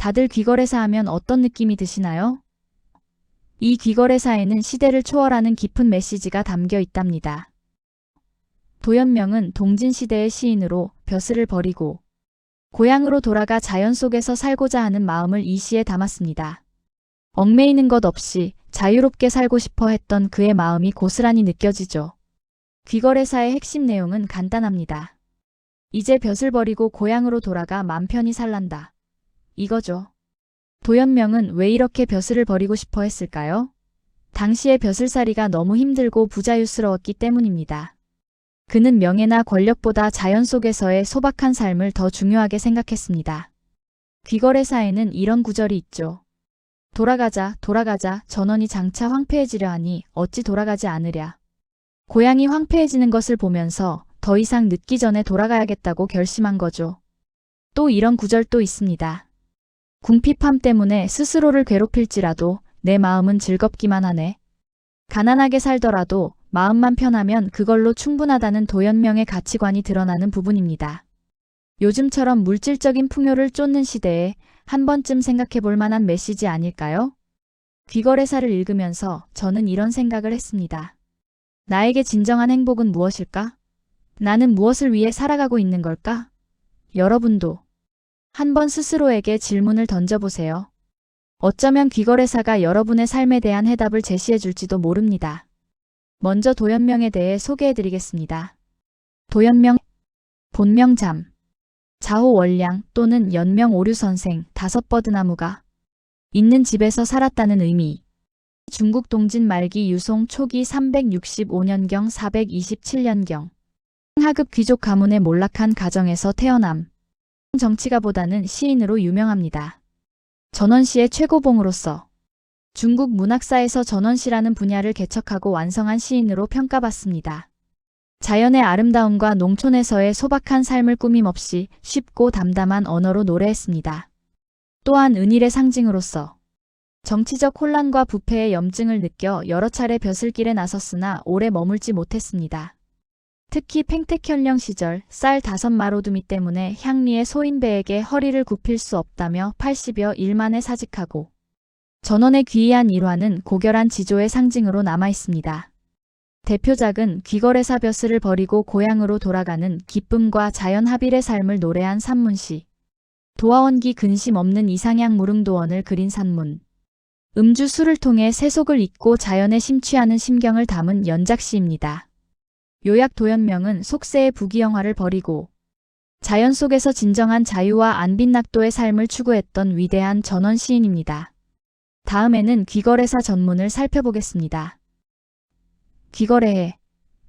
다들 귀거래사 하면 어떤 느낌이 드시나요? 이 귀거래사에는 시대를 초월하는 깊은 메시지가 담겨 있답니다. 도연명은 동진시대의 시인으로 벼슬을 버리고 고향으로 돌아가 자연 속에서 살고자 하는 마음을 이 시에 담았습니다. 얽매이는 것 없이 자유롭게 살고 싶어 했던 그의 마음이 고스란히 느껴지죠. 귀거래사의 핵심 내용은 간단합니다. 이제 벼슬 버리고 고향으로 돌아가 맘 편히 살란다. 이거죠. 도연명은 왜 이렇게 벼슬을 버리고 싶어 했을까요? 당시의 벼슬살이가 너무 힘들고 부자유스러웠기 때문입니다. 그는 명예나 권력보다 자연 속에서의 소박한 삶을 더 중요하게 생각했습니다. 귀거래사에는 이런 구절이 있죠. 돌아가자, 돌아가자, 전원이 장차 황폐해지려 하니 어찌 돌아가지 않으랴. 고향이 황폐해지는 것을 보면서 더 이상 늦기 전에 돌아가야겠다고 결심한 거죠. 또 이런 구절도 있습니다. 궁핍함 때문에 스스로를 괴롭힐지라도 내 마음은 즐겁기만 하네. 가난하게 살더라도 마음만 편하면 그걸로 충분하다는 도연명의 가치관이 드러나는 부분입니다. 요즘처럼 물질적인 풍요를 쫓는 시대에 한 번쯤 생각해 볼 만한 메시지 아닐까요? 귀거래사를 읽으면서 저는 이런 생각을 했습니다. 나에게 진정한 행복은 무엇일까? 나는 무엇을 위해 살아가고 있는 걸까? 여러분도 한번 스스로에게 질문을 던져보세요. 어쩌면 귀거래사가 여러분의 삶에 대한 해답을 제시해 줄지도 모릅니다. 먼저 도연명에 대해 소개해 드리겠습니다. 도연명, 본명 잠, 자호 월량 또는 연명 오류선생, 다섯버드나무가 있는 집에서 살았다는 의미. 중국 동진 말기 유송 초기 365년경 427년경 하급 귀족 가문의 몰락한 가정에서 태어남. 정치가보다는 시인으로 유명합니다. 전원시의 최고봉으로서 중국 문학사에서 전원시라는 분야를 개척하고 완성한 시인으로 평가받습니다. 자연의 아름다움과 농촌에서의 소박한 삶을 꾸밈없이 쉽고 담담한 언어로 노래했습니다. 또한 은일의 상징으로서 정치적 혼란과 부패의 염증을 느껴 여러 차례 벼슬길에 나섰으나 오래 머물지 못했습니다. 특히 팽택현령 시절 쌀 5마로두미 때문에 향리의 소인배에게 허리를 굽힐 수 없다며 80여 일 만에 사직하고 전원의 귀의한 일화는 고결한 지조의 상징으로 남아있습니다. 대표작은 귀거래사 벼슬을 버리고 고향으로 돌아가는 기쁨과 자연 합일의 삶을 노래한 산문시, 도화원기 근심 없는 이상향 무릉도원을 그린 산문, 음주 술을 통해 세속을 잊고 자연에 심취하는 심경을 담은 연작시입니다. 요약 도연명은 속세의 부귀영화를 버리고 자연 속에서 진정한 자유와 안빈낙도의 삶을 추구했던 위대한 전원 시인입니다. 다음에는 귀거래사 전문을 살펴보겠습니다. 귀거래해.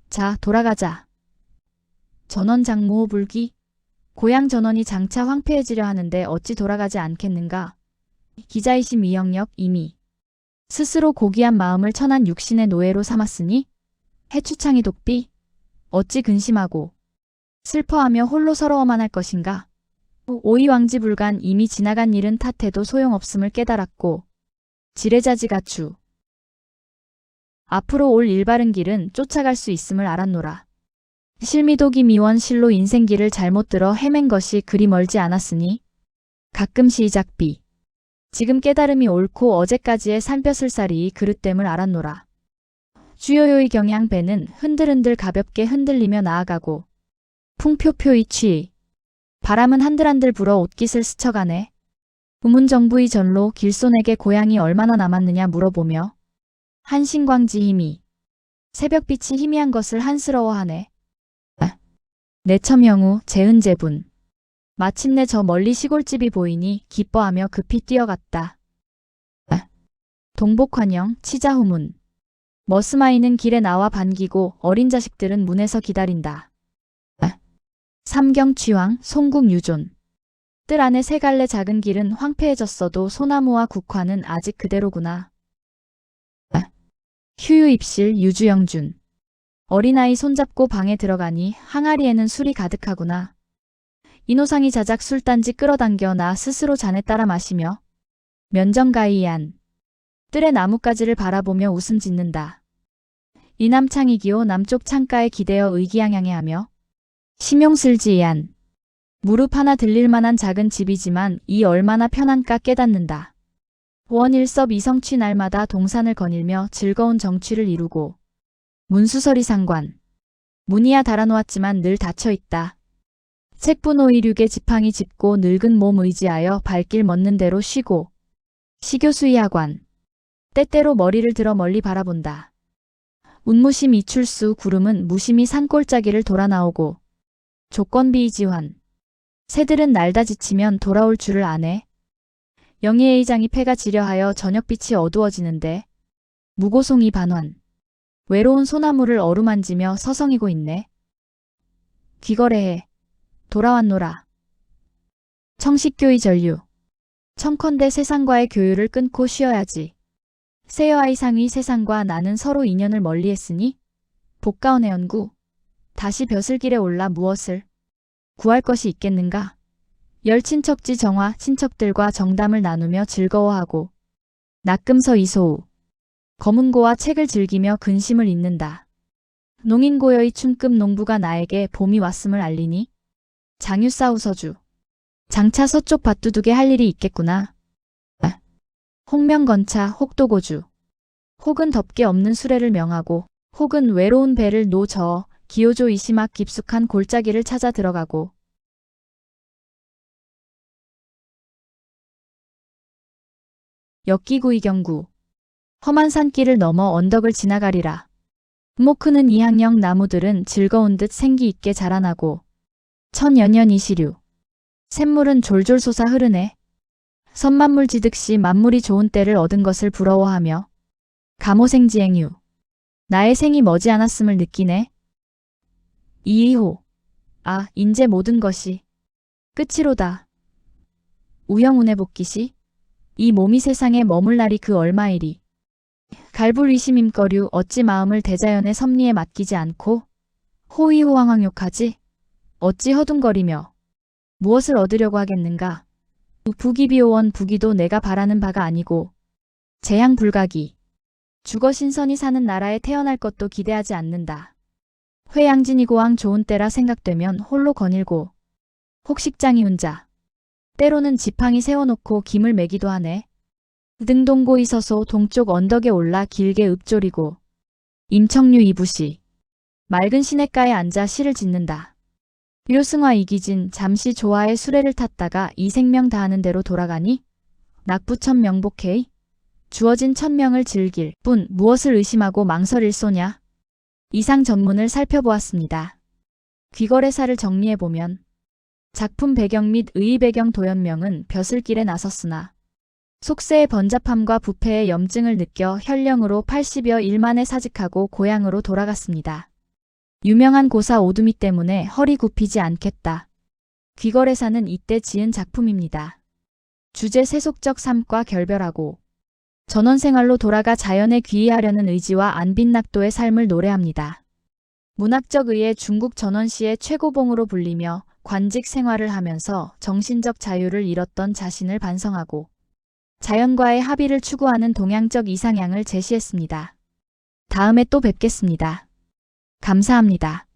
자, 돌아가자. 전원 장모호 불기. 고향 전원이 장차 황폐해지려 하는데 어찌 돌아가지 않겠는가. 기자이심 이영역 이미. 스스로 고귀한 마음을 천한 육신의 노예로 삼았으니 해추창이 독비. 어찌 근심하고 슬퍼하며 홀로 서러워만 할 것인가. 오이왕지불간 이미 지나간 일은 탓해도 소용없음을 깨달았고 지레자지가추. 앞으로 올 일바른 길은 쫓아갈 수 있음을 알았노라. 실미도기 미원 실로 인생길을 잘못 들어 헤맨 것이 그리 멀지 않았으니 가끔 시작비. 지금 깨달음이 옳고 어제까지의 산벼슬살이 그릇됨을 알았노라. 주요요의 경향 배는 흔들흔들 가볍게 흔들리며 나아가고 풍표표의 취. 바람은 한들한들 불어 옷깃을 스쳐가네. 우문정부의 전로 길손에게 고향이 얼마나 남았느냐 물어보며 한신광지 힘이 새벽빛이 희미한 것을 한스러워하네. 내첨형우 재은재분. 마침내 저 멀리 시골집이 보이니 기뻐하며 급히 뛰어갔다. 동복환영 치자후문. 머스마이는 길에 나와 반기고 어린 자식들은 문에서 기다린다. 삼경취황 송국유존. 뜰 안에 세 갈래 작은 길은 황폐해졌어도 소나무와 국화는 아직 그대로구나. 휴유입실 유주영준. 어린아이 손잡고 방에 들어가니 항아리에는 술이 가득하구나. 인호상이 자작 술단지 끌어당겨 나 스스로 잔에 따라 마시며 면정가이안. 뜰의 나뭇가지를 바라보며 웃음 짓는다. 이남창이기오 남쪽 창가에 기대어 의기양양해하며 심용슬지이안. 무릎 하나 들릴 만한 작은 집이지만 이 얼마나 편한가 깨닫는다. 원일섭이성취 날마다 동산을 거닐며 즐거운 정취를 이루고 문수서리 상관. 문이야 달아놓았지만 늘 닫혀있다. 책분 526의 지팡이 짚고 늙은 몸 의지하여 발길 멎는 대로 쉬고 시교수의 하관. 때때로 머리를 들어 멀리 바라본다. 운무심 이출수 구름은 무심히 산골짜기를 돌아 나오고 조건비 지환. 새들은 날다 지치면 돌아올 줄을 아네. 영예의 장이 폐가 지려하여 저녁빛이 어두워지는데 무고송이 반환. 외로운 소나무를 어루만지며 서성이고 있네. 귀거래해. 돌아왔노라. 청식교의 전류. 청컨대 세상과의 교류를 끊고 쉬어야지. 세여아이 상위 세상과 나는 서로 인연을 멀리했으니 복가언의 연구. 다시 벼슬길에 올라 무엇을 구할 것이 있겠는가. 열친척지 정화 친척들과 정담을 나누며 즐거워하고 낙금서 이소우. 검은고와 책을 즐기며 근심을 잊는다. 농인고여의 춤급 농부가 나에게 봄이 왔음을 알리니 장유사우서주. 장차 서쪽 밭두둑에 할 일이 있겠구나. 홍명건차 혹도고주. 혹은 덮개 없는 수레를 명하고 혹은 외로운 배를 노 저어 기요조 이시막 깊숙한 골짜기를 찾아 들어가고 엽기구이 경구. 험한 산길을 넘어 언덕을 지나가리라. 모 크는 이항령 나무들은 즐거운 듯 생기 있게 자라나고 천연년 이시류. 샘물은 졸졸 솟아 흐르네. 선만물 지득시 만물이 좋은 때를 얻은 것을 부러워하며 감호생지행유. 나의 생이 머지않았음을 느끼네. 이이호. 아, 인제 모든 것이 끝이로다. 우영운의 복기시. 이 몸이 세상에 머물 날이 그 얼마이리. 갈불위심임거류 어찌 마음을 대자연의 섭리에 맡기지 않고 호의호황황욕하지. 어찌 허둥거리며 무엇을 얻으려고 하겠는가. 부기비오원 부기도 내가 바라는 바가 아니고 재향불가기. 죽어 신선이 사는 나라에 태어날 것도 기대하지 않는다. 회양진이고왕 좋은 때라 생각되면 홀로 거닐고 혹식장이 혼자. 때로는 지팡이 세워놓고 김을 매기도 하네. 등동고이 서소 동쪽 언덕에 올라 길게 읊조리고 임청류 이부시. 맑은 시냇가에 앉아 시를 짓는다. 묘승화 이기진 잠시 조화의 수레를 탔다가 이 생명 다하는 대로 돌아가니 낙부천명복해의 주어진 천명을 즐길 뿐 무엇을 의심하고 망설일 소냐. 이상 전문을 살펴보았습니다. 귀거래사를 정리해보면 작품 배경 및 의의 배경 도연명은 벼슬길에 나섰으나 속세의 번잡함과 부패의 염증을 느껴 현령으로 80여 일 만에 사직하고 고향으로 돌아갔습니다. 유명한 고사 오두미 때문에 허리 굽히지 않겠다. 귀거래사는 이때 지은 작품입니다. 주제 세속적 삶과 결별하고 전원생활로 돌아가 자연에 귀의하려는 의지와 안빈낙도의 삶을 노래합니다. 문학적 의의 중국 전원시의 최고봉으로 불리며 관직 생활을 하면서 정신적 자유를 잃었던 자신을 반성하고 자연과의 합의를 추구하는 동양적 이상향을 제시했습니다. 다음에 또 뵙겠습니다. 감사합니다.